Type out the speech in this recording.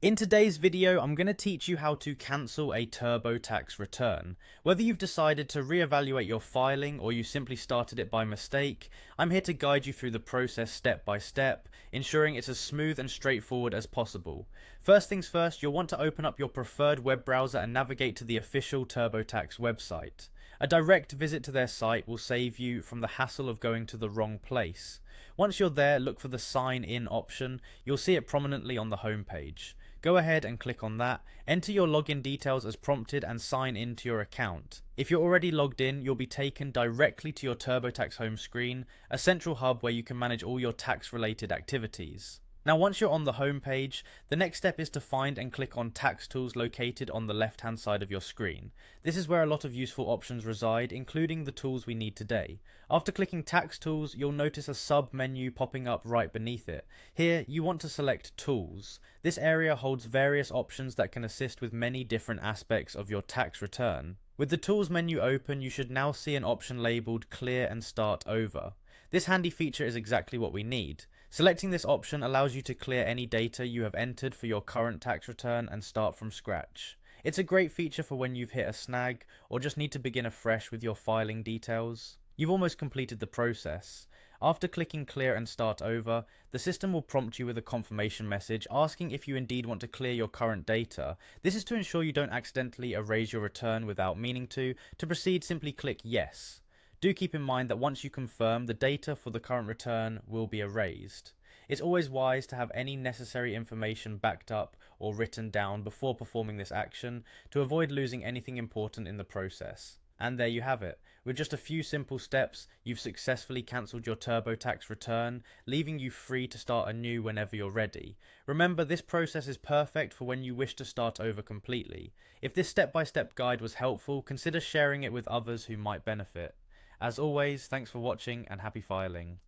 In today's video, I'm going to teach you how to cancel a Turbotax return. Whether you've decided to reevaluate your filing or you simply started it by mistake, I'm here to guide you through the process step by step, ensuring it's as smooth and straightforward as possible. First things first, you'll want to open up your preferred web browser and navigate to the official Turbotax website. A direct visit to their site will save you from the hassle of going to the wrong place. Once you're there, look for the sign in option. You'll see it prominently on the homepage. Go ahead and click on that, enter your login details as prompted and sign into your account. If you're already logged in, you'll be taken directly to your TurboTax home screen, a central hub where you can manage all your tax related activities. Now once you're on the home page, the next step is to find and click on Tax Tools located on the left hand side of your screen. This is where a lot of useful options reside, including the tools we need today. After clicking Tax Tools, you'll notice a sub menu popping up right beneath it. Here, you want to select Tools. This area holds various options that can assist with many different aspects of your tax return. With the Tools menu open, you should now see an option labelled Clear and Start Over. This handy feature is exactly what we need. Selecting this option allows you to clear any data you have entered for your current tax return and start from scratch. It's a great feature for when you've hit a snag or just need to begin afresh with your filing details. You've almost completed the process. After clicking Clear and Start Over, the system will prompt you with a confirmation message asking if you indeed want to clear your current data. This is to ensure you don't accidentally erase your return without meaning to. To proceed, simply click Yes. Do keep in mind that once you confirm, the data for the current return will be erased. It's always wise to have any necessary information backed up or written down before performing this action to avoid losing anything important in the process. And there you have it. With just a few simple steps, you've successfully cancelled your TurboTax return, leaving you free to start anew whenever you're ready. Remember, this process is perfect for when you wish to start over completely. If this step-by-step guide was helpful, consider sharing it with others who might benefit. As always, thanks for watching and happy filing.